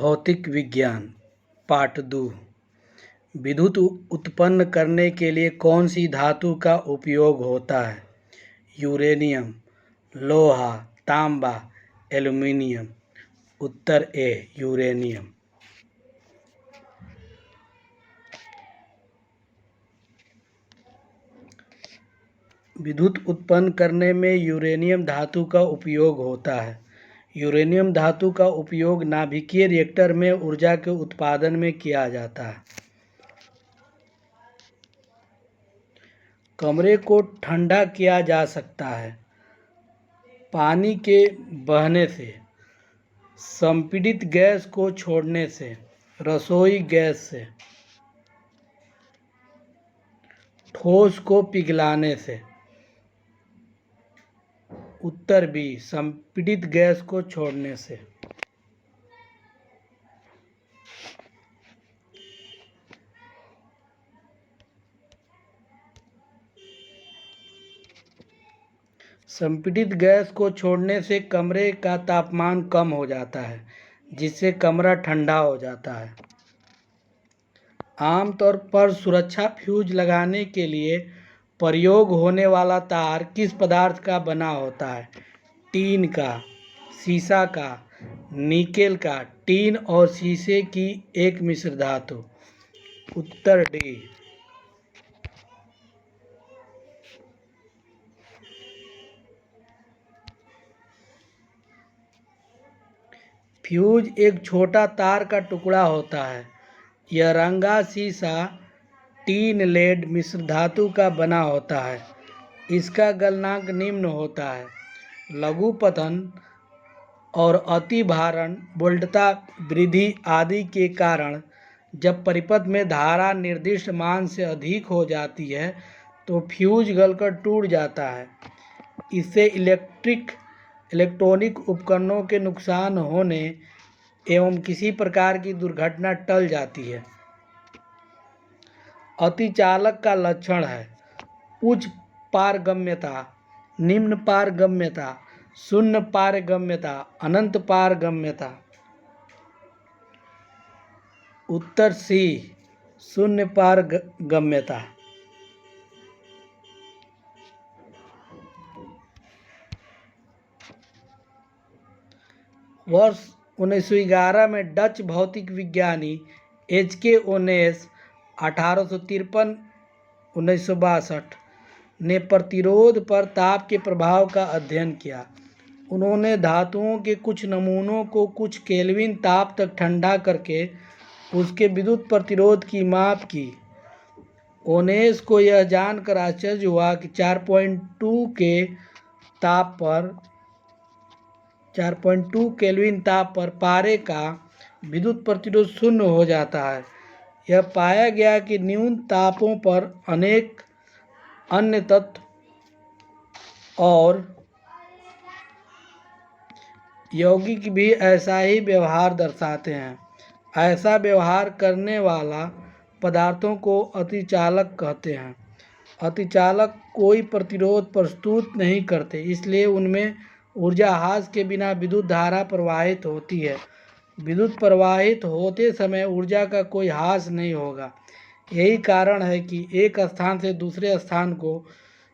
भौतिक विज्ञान पार्ट 2। विद्युत उत्पन्न करने के लिए कौन सी धातु का उपयोग होता है? यूरेनियम, लोहा, तांबा, एल्युमिनियम। उत्तर ए यूरेनियम। विद्युत उत्पन्न करने में यूरेनियम धातु का उपयोग होता है। यूरेनियम धातु का उपयोग नाभिकीय रिएक्टर में ऊर्जा के उत्पादन में किया जाता है। कमरे को ठंडा किया जा सकता है पानी के बहने से, संपीड़ित गैस को छोड़ने से, रसोई गैस से, ठोस को पिघलाने से। उत्तर बी संपीड़ित गैस को छोड़ने से। संपीड़ित गैस को छोड़ने से कमरे का तापमान कम हो जाता है, जिससे कमरा ठंडा हो जाता है। आमतौर पर सुरक्षा फ्यूज लगाने के लिए प्रयोग होने वाला तार किस पदार्थ का बना होता है? टीन का, सीसा का, निकेल का। टीन और शीशे की एक मिश्र धातु। उत्तर डी। फ्यूज एक छोटा तार का टुकड़ा होता है। यह रंगा शीशा, टीन, लेड मिश्र धातु का बना होता है। इसका गलनांक निम्न होता है। लघुपतन और अति भारण, वोल्टता वृद्धि आदि के कारण जब परिपथ में धारा निर्दिष्ट मान से अधिक हो जाती है तो फ्यूज गलकर टूट जाता है। इससे इलेक्ट्रॉनिक उपकरणों के नुकसान होने एवं किसी प्रकार की दुर्घटना टल जाती है। अतिचालक का लक्षण है उच्च पारगम्यता, निम्न पारगम्यता, शून्य पारगम्यता, अनंत पारगम्यता। उत्तर सी शून्य पारगम्यता। वर्ष 1911 में डच भौतिक विज्ञानी H.K. ओनेस 1853-1962 ने प्रतिरोध पर ताप के प्रभाव का अध्ययन किया। उन्होंने धातुओं के कुछ नमूनों को कुछ केल्विन ताप तक ठंडा करके उसके विद्युत प्रतिरोध की माप की। ओनेस को यह जानकर आश्चर्य हुआ कि 4.2 केल्विन ताप पर पारे का विद्युत प्रतिरोध शून्य हो जाता है। यह पाया गया कि न्यून तापों पर अनेक अन्य तत्व और यौगिक भी ऐसा ही व्यवहार दर्शाते हैं। ऐसा व्यवहार करने वाला पदार्थों को अतिचालक कहते हैं। अतिचालक कोई प्रतिरोध प्रस्तुत नहीं करते, इसलिए उनमें ऊर्जा ह्रास के बिना विद्युत धारा प्रवाहित होती है। विद्युत प्रवाहित होते समय ऊर्जा का कोई ह्रास नहीं होगा। यही कारण है कि एक स्थान से दूसरे स्थान को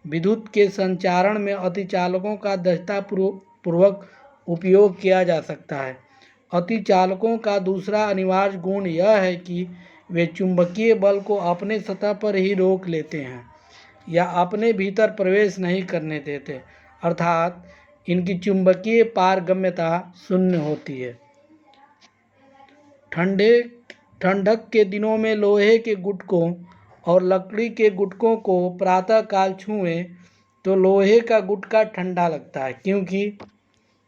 विद्युत के संचारण में अतिचालकों का दक्षतापूर्वक उपयोग किया जा सकता है। अतिचालकों का दूसरा अनिवार्य गुण यह है कि वे चुंबकीय बल को अपने सतह पर ही रोक लेते हैं या अपने भीतर प्रवेश नहीं करने देते, अर्थात इनकी चुंबकीय पारगम्यता शून्य होती है। ठंडक के दिनों में लोहे के गुटकों और लकड़ी के गुटकों को प्रातःकाल छुएं तो लोहे का गुटका ठंडा लगता है, क्योंकि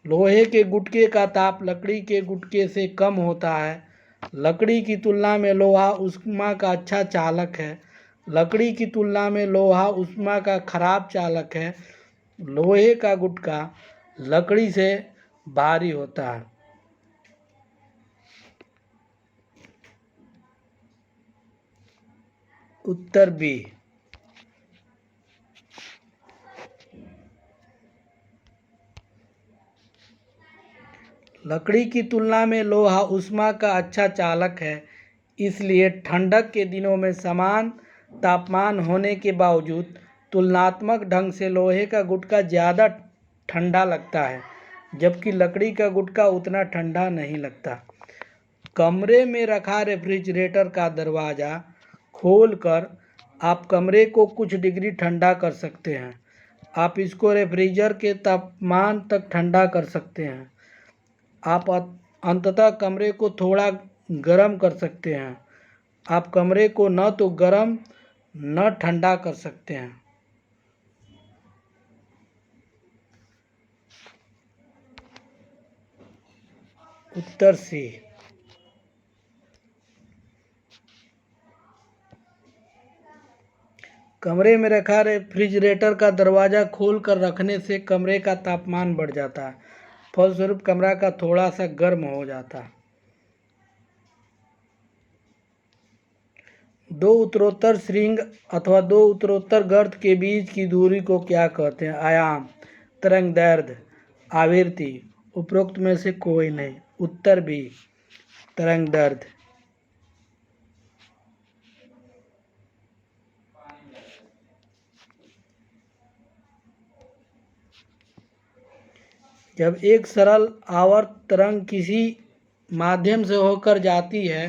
लोहे के गुटके का ताप लकड़ी के गुटके से कम होता है। लकड़ी की तुलना में लोहा ऊष्मा का अच्छा चालक है। लकड़ी की तुलना में लोहा ऊष्मा का खराब चालक है। लोहे का गुटका लकड़ी से भारी होता है। उत्तर बी। लकड़ी की तुलना में लोहा ऊष्मा का अच्छा चालक है, इसलिए ठंडक के दिनों में समान तापमान होने के बावजूद तुलनात्मक ढंग से लोहे का गुटका ज़्यादा ठंडा लगता है, जबकि लकड़ी का गुटका उतना ठंडा नहीं लगता। कमरे में रखा रेफ्रिजरेटर का दरवाज़ा खोलकर आप कमरे को कुछ डिग्री ठंडा कर सकते हैं। आप इसको रेफ्रिजरेटर के तापमान तक ठंडा कर सकते हैं। आप अंततः कमरे को थोड़ा गर्म कर सकते हैं। आप कमरे को न तो गर्म न ठंडा कर सकते हैं। उत्तर सी। कमरे में रखा रेफ्रिजरेटर का दरवाज़ा खोलकर रखने से कमरे का तापमान बढ़ जाता है, फलस्वरूप कमरा का थोड़ा सा गर्म हो जाता है। दो उत्तरोत्तर श्रृंग अथवा दो उत्तरोत्तर गर्त के बीच की दूरी को क्या कहते हैं? आयाम, तरंगदैर्घ्य, आवृत्ति। उपरोक्त में से कोई नहीं। उत्तर बी, तरंगदैर्घ्य। जब एक सरल आवर्त तरंग किसी माध्यम से होकर जाती है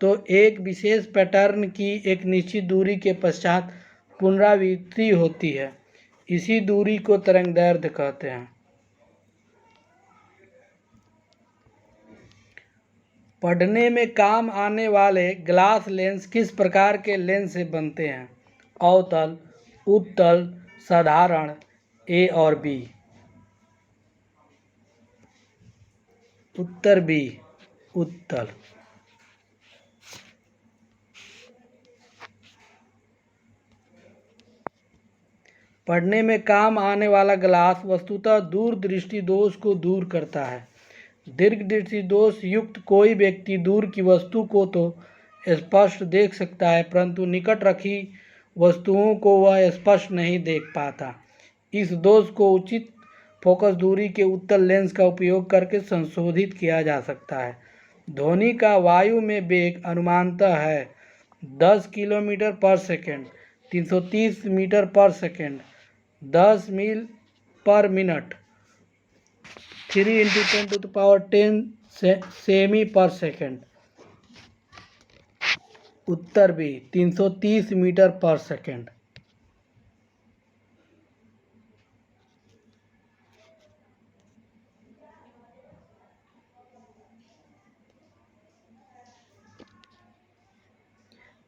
तो एक विशेष पैटर्न की एक निश्चित दूरी के पश्चात पुनरावृत्ति होती है। इसी दूरी को तरंगदैर्घ्य कहते हैं। पढ़ने में काम आने वाले ग्लास लेंस किस प्रकार के लेंस से बनते हैं? अवतल, उत्तल, साधारण। ए और बी। उत्तर बी, उत्तल। पढ़ने में काम आने वाला ग्लास वस्तुतः दूरदृष्टि दोष को दूर करता है। दीर्घ दृष्टि दोष युक्त कोई व्यक्ति दूर की वस्तु को तो स्पष्ट देख सकता है, परंतु निकट रखी वस्तुओं को वह स्पष्ट नहीं देख पाता। इस दोष को उचित फोकस दूरी के उत्तल लेंस का उपयोग करके संशोधित किया जा सकता है। ध्वनि का वायु में वेग अनुमानतः है 10 किलोमीटर पर सेकेंड, 330 मीटर पर सेकेंड, 10 मील पर मिनट, 3 × 10⁻10 सेमी पर सेकेंड। उत्तर बी, 330 मीटर पर सेकेंड।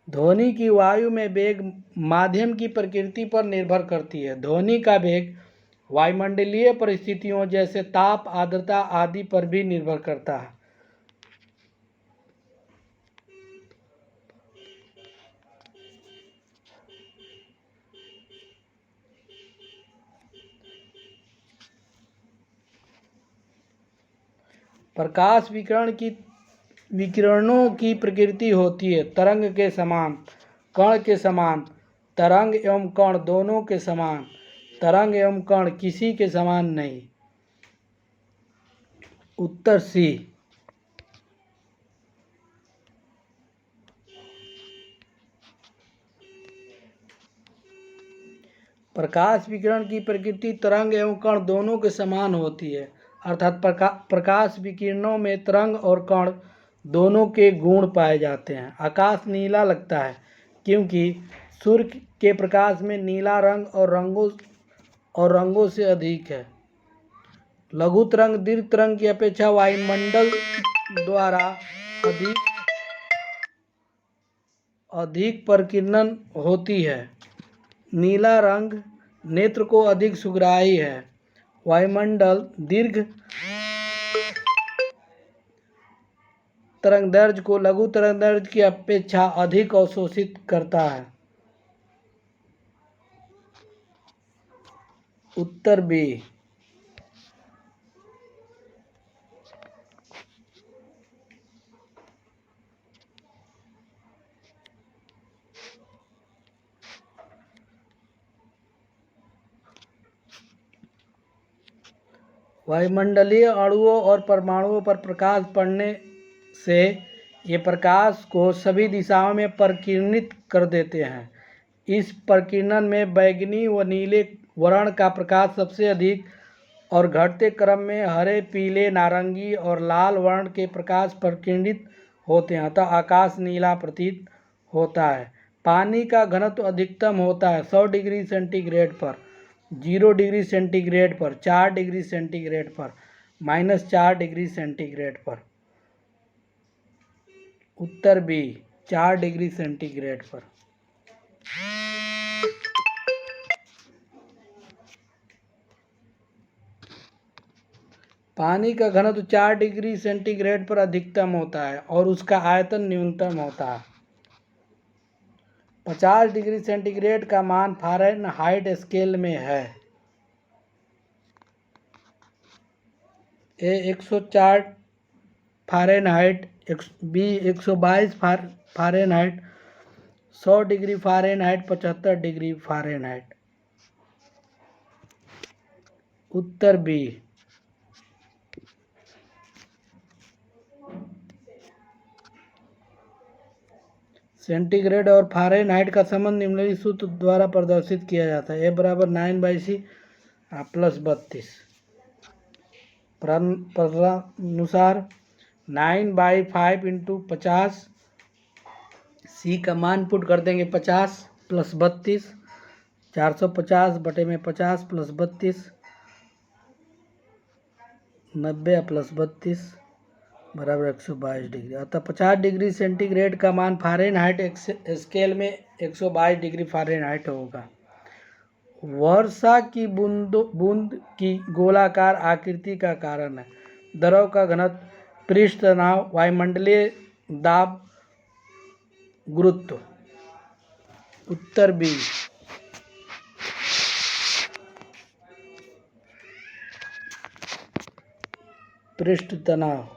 ध्वनि की वायु में वेग माध्यम की प्रकृति पर निर्भर करती है। ध्वनि का वेग वायुमंडलीय परिस्थितियों जैसे ताप, आर्द्रता आदि पर भी निर्भर करता है। प्रकाश विकिरणों की प्रकृति होती है तरंग के समान, कण के समान, तरंग एवं कण दोनों के समान, तरंग एवं कण किसी के समान नहीं। उत्तर सी। प्रकाश विकिरण की प्रकृति तरंग एवं कण दोनों के समान होती है, अर्थात प्रकाश विकिरणों में तरंग और कण दोनों के गुण पाए जाते हैं। आकाश नीला लगता है क्योंकि सूर्य के प्रकाश में नीला रंग और रंगों से अधिक है। लघु तरंग दीर्घ तरंग की अपेक्षा वायुमंडल द्वारा अधिक प्रकीर्णन होती है। नीला रंग नेत्र को अधिक सुग्राही है। वायुमंडल दीर्घ तरंगदैर्घ्य को लघु तरंगदैर्घ्य की अपेक्षा अधिक अवशोषित करता है। उत्तर बी। वायुमंडलीय अणुओं और परमाणुओं पर प्रकाश पड़ने से ये प्रकाश को सभी दिशाओं में प्रकीर्णित कर देते हैं। इस प्रकीर्णन में बैंगनी व नीले वर्ण का प्रकाश सबसे अधिक और घटते क्रम में हरे, पीले, नारंगी और लाल वर्ण के प्रकाश प्रकीर्णित होते हैं, अतः आकाश नीला प्रतीत होता है। पानी का घनत्व अधिकतम होता है 100 डिग्री सेंटीग्रेड पर, 0 डिग्री सेंटीग्रेड पर, 4 डिग्री सेंटीग्रेड पर, -4 डिग्री सेंटीग्रेड पर। उत्तर बी 4 डिग्री सेंटीग्रेड पर। पानी का घनत्व 4 डिग्री सेंटीग्रेड पर अधिकतम होता है और उसका आयतन न्यूनतम होता है। 50 डिग्री सेंटीग्रेड का मान फ़ारेनहाइट स्केल में है। A 104 Fahrenheit, B 122 Fahrenheit, 100 degree Fahrenheit, 75 degree Fahrenheit. उत्तर बी। सेंटीग्रेड और फ़ारेनहाइट का संबंध निम्नलिखित सूत्र द्वारा प्रदर्शित किया जाता है। ए बराबर 9/c प्लस 32। अनुसार 9/5 इंटू 50, सी का मान पुट कर देंगे 50 प्लस 32, 450 बटे में 50 प्लस 32, 90 प्लस 32 बराबर 122 डिग्री। अतः 50 डिग्री सेंटीग्रेड का मान फ़ारेनहाइट स्केल में 122 डिग्री फ़ारेनहाइट होगा। वर्षा की बूंद की गोलाकार आकृति का कारण है द्रव का घनत्व, पृष्ठ तनाव, वायुमंडलीय दाब, गुरुत्व। उत्तर बी। पृष्ठ तनाव।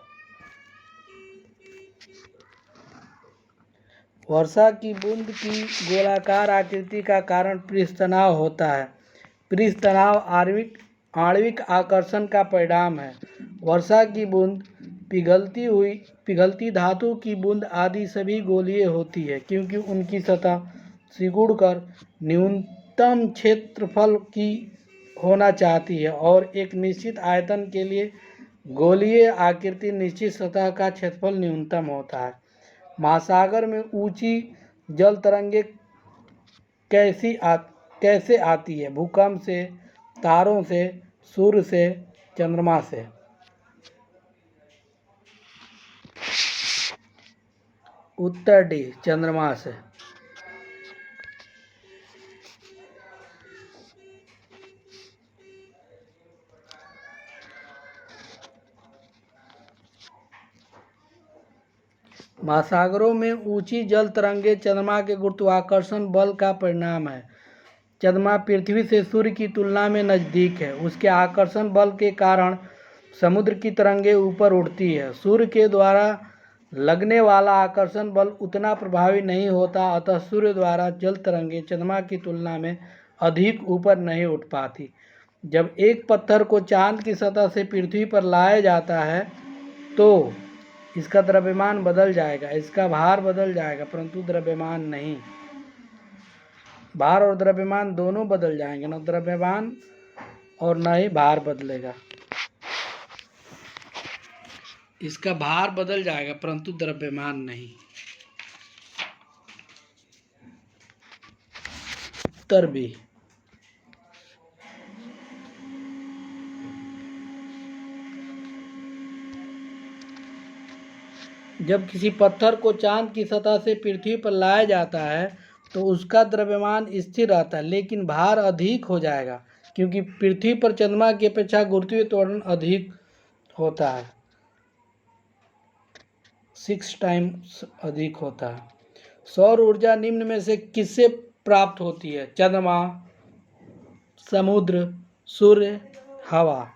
वर्षा की बूंद की गोलाकार आकृति का कारण पृष्ठ तनाव होता है। पृष्ठ तनाव आणविक आकर्षण का परिणाम है। वर्षा की बूंद, पिघलती धातु की बूंद आदि सभी गोलीय होती है क्योंकि उनकी सतह सिकुड़कर न्यूनतम क्षेत्रफल की होना चाहती है और एक निश्चित आयतन के लिए गोलीय आकृति निश्चित सतह का क्षेत्रफल न्यूनतम होता है। महासागर में ऊंची जल तरंगे कैसे आती है? भूकंप से, तारों से, सूर्य से, चंद्रमा से। उत्तर डी चंद्रमा से। महासागरों में ऊंची जल तरंगे चंद्रमा के गुरुत्वाकर्षण बल का परिणाम है। चंद्रमा पृथ्वी से सूर्य की तुलना में नज़दीक है। उसके आकर्षण बल के कारण समुद्र की तरंगें ऊपर उठती है। सूर्य के द्वारा लगने वाला आकर्षण बल उतना प्रभावी नहीं होता, अतः सूर्य द्वारा जल तरंगें चंद्रमा की तुलना में अधिक ऊपर नहीं उठ पाती। जब एक पत्थर को चांद की सतह से पृथ्वी पर लाया जाता है तो इसका द्रव्यमान बदल जाएगा, इसका भार बदल जाएगा, परंतु द्रव्यमान नहीं। भार और द्रव्यमान दोनों बदल जाएंगे, न द्रव्यमान और न ही भार बदलेगा। इसका भार बदल जाएगा परंतु द्रव्यमान नहीं। उत्तर बी। जब किसी पत्थर को चांद की सतह से पृथ्वी पर लाया जाता है तो उसका द्रव्यमान स्थिर रहता है लेकिन भार अधिक हो जाएगा क्योंकि पृथ्वी पर चंद्रमा की अपेक्षा गुरुत्वीय त्वरण अधिक होता है, 6 टाइम्स अधिक होता है। सौर ऊर्जा निम्न में से किससे प्राप्त होती है? चंद्रमा, समुद्र, सूर्य, हवा।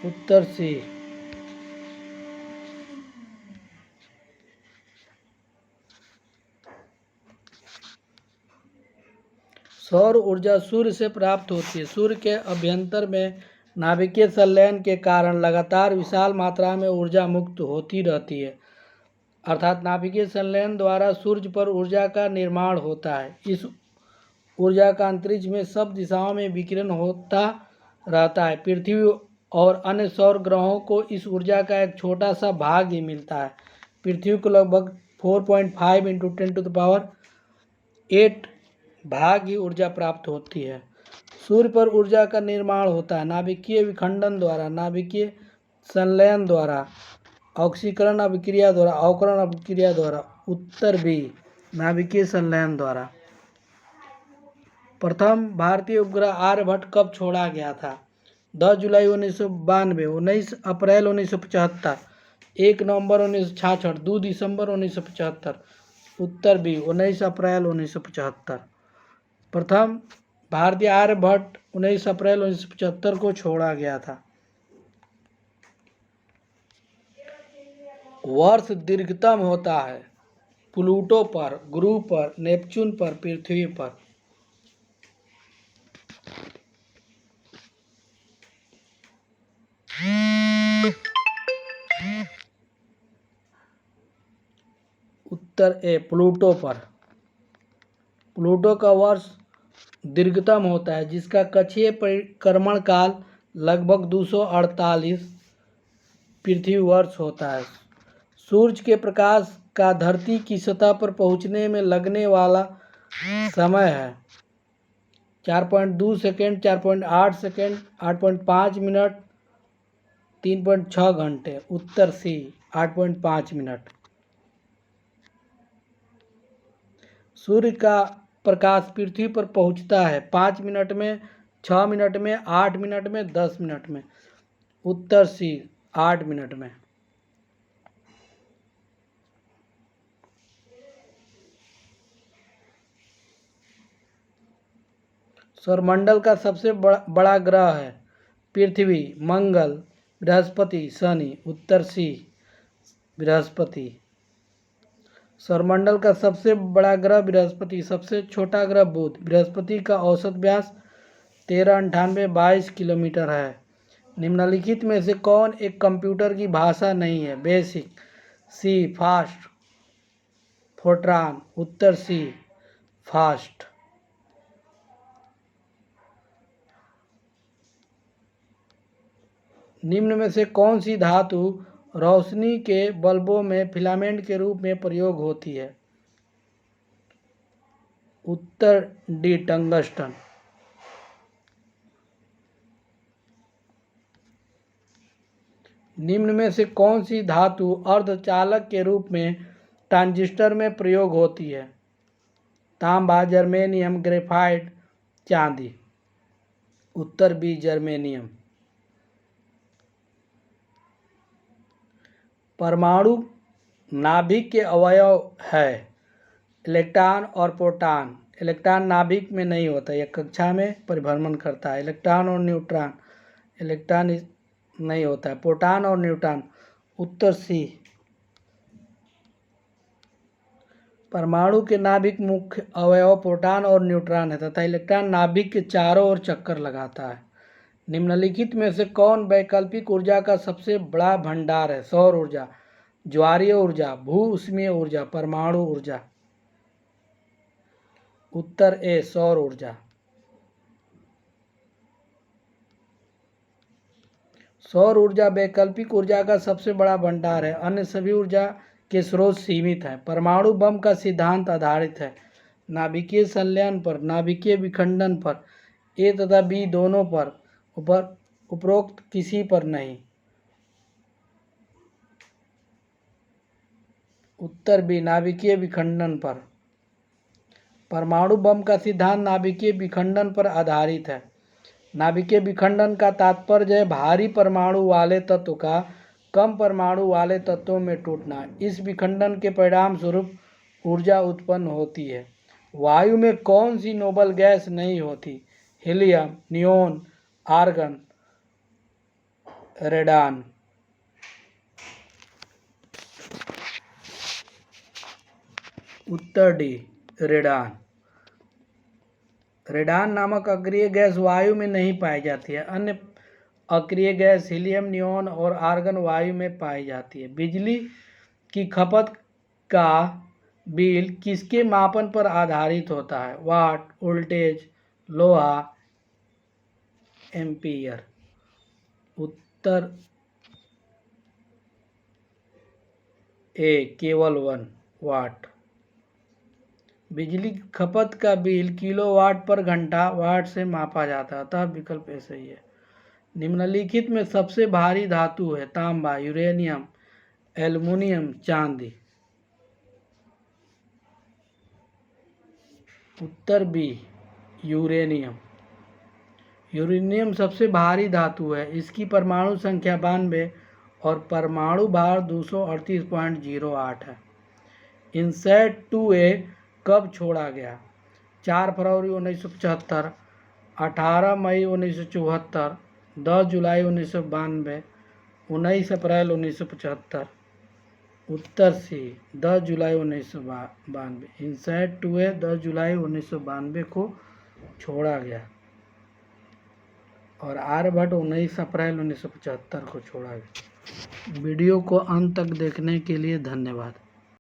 उत्तर सी। सौर ऊर्जा सूर्य से प्राप्त होती है। सूर्य के अभ्यंतर में नाभिकीय संलयन के कारण लगातार विशाल मात्रा में ऊर्जा मुक्त होती रहती है, अर्थात नाभिकीय संलयन द्वारा सूर्य पर ऊर्जा का निर्माण होता है। इस ऊर्जा का अंतरिक्ष में सब दिशाओं में विकिरण होता रहता है। पृथ्वी और अन्य सौर ग्रहों को इस ऊर्जा का एक छोटा सा भाग ही मिलता है। पृथ्वी को लगभग 4.5 × 10⁸ भाग ही ऊर्जा प्राप्त होती है। सूर्य पर ऊर्जा का निर्माण होता है नाभिकीय विखंडन द्वारा, नाभिकीय संलयन द्वारा, ऑक्सीकरण अभिक्रिया द्वारा, अवकरण अभिक्रिया द्वारा। उत्तर बी, नाभिकीय संलयन द्वारा। प्रथम भारतीय उपग्रह आर्यभट्ट कब छोड़ा गया था? 10 जुलाई 1992, 19 अप्रैल 1975, 1 नवंबर 1966, 2 दिसंबर 1975। उत्तर बी, 19 अप्रैल 1975। प्रथम भारतीय आर्यभट्ट 19 अप्रैल 1975 को छोड़ा गया था। वर्ष दीर्घतम होता है प्लूटो पर, गुरु पर, नेपच्यून पर, पृथ्वी पर। उत्तर ए, प्लूटो पर। प्लूटो का वर्ष दीर्घतम होता है जिसका कक्षीय परिक्रमण काल लगभग 248 पृथ्वी वर्ष होता है। सूर्य के प्रकाश का धरती की सतह पर पहुंचने में लगने वाला समय है 4.2 सेकेंड, 4.8 सेकेंड, 8.5 मिनट, 3.6 घंटे। उत्तर सी, 8.5 मिनट। सूर्य का प्रकाश पृथ्वी पर पहुंचता है 5 मिनट में, 6 मिनट में, 8 मिनट में, 10 मिनट में। उत्तर सी, 8 मिनट में। सौरमंडल का सबसे बड़ा ग्रह है पृथ्वी, मंगल, बृहस्पति, शनि। उत्तर सी, बृहस्पति। सौरमंडल का सबसे बड़ा ग्रह बृहस्पति, सबसे छोटा ग्रह बुध। बृहस्पति का औसत व्यास 139822 किलोमीटर है। निम्नलिखित में से कौन एक कंप्यूटर की भाषा नहीं है? बेसिक, सी, फास्ट, फोर्ट्रान। उत्तर सी, फास्ट। निम्न में से कौन सी धातु रोशनी के बल्बों में फिलामेंट के रूप में प्रयोग होती है? उत्तर डी, टंगस्टन। निम्न में से कौन सी धातु अर्धचालक के रूप में ट्रांजिस्टर में प्रयोग होती है? तांबा, जर्मेनियम, ग्रेफाइट, चांदी। उत्तर बी, जर्मेनियम। परमाणु नाभिक के अवयव है इलेक्ट्रॉन और प्रोटॉन। इलेक्ट्रॉन नाभिक में नहीं होता, यह कक्षा में परिभ्रमण करता है। इलेक्ट्रॉन और न्यूट्रॉन, इलेक्ट्रॉन नहीं होता है। प्रोटॉन और न्यूट्रॉन। उत्तर सी। परमाणु के नाभिक मुख्य अवयव प्रोटॉन और न्यूट्रॉन है तथा इलेक्ट्रॉन नाभिक के चारों ओर चक्कर लगाता है। निम्नलिखित में से कौन वैकल्पिक ऊर्जा का सबसे बड़ा भंडार है? सौर ऊर्जा, ज्वारीय ऊर्जा, भू ऊष्मीय ऊर्जा, परमाणु ऊर्जा। उत्तर ए, सौर ऊर्जा। सौर ऊर्जा वैकल्पिक ऊर्जा का सबसे बड़ा भंडार है। अन्य सभी ऊर्जा के स्रोत सीमित हैं। परमाणु बम का सिद्धांत आधारित है नाभिकीय संलयन पर, नाभिकीय विखंडन पर, ए तथा बी दोनों पर, उपरोक्त किसी पर नहीं। उत्तर बी, नाभिकीय विखंडन पर। परमाणु बम का सिद्धांत नाभिकीय विखंडन पर आधारित है। नाभिकीय विखंडन का तात्पर्य है भारी परमाणु वाले तत्व का कम परमाणु वाले तत्वों में टूटना। इस विखंडन के परिणाम स्वरूप ऊर्जा उत्पन्न होती है। वायु में कौन सी नोबल गैस नहीं होती? Helium, neon, argon, radon. उत्तर डी, रेडान। रेडान नामक अक्रिय गैस वायु में नहीं पाई जाती है। अन्य अक्रिय गैस हीलियम, नियॉन और आर्गन वायु में पाई जाती है। बिजली की खपत का बिल किसके मापन पर आधारित होता है? वाट, वोल्टेज, लोहा, एम्पीयर। उत्तर ए केवल 1 वाट। बिजली की खपत का बिल किलोवाट पर घंटा वाट से मापा जाता है, अतः विकल्प ए सही है। निम्नलिखित में सबसे भारी धातु है? तांबा, यूरेनियम, एल्युमिनियम, चांदी। उत्तर बी यूरेनियम। यूरेनियम सबसे भारी धातु है। इसकी परमाणु संख्या 92 और परमाणु भार 238.08 है। इनसैट 2A कब छोड़ा गया? 4 फरवरी 1975, 18 मई 1974, 10 जुलाई 1992, 19 अप्रैल 1975। उत्तर सी 10 जुलाई 1992। इनसैट 2A 10 जुलाई 1992 को छोड़ा गया और आर्यभट्ट 19 अप्रैल 1975 को छोड़ा गया। वीडियो को अंत तक देखने के लिए धन्यवाद।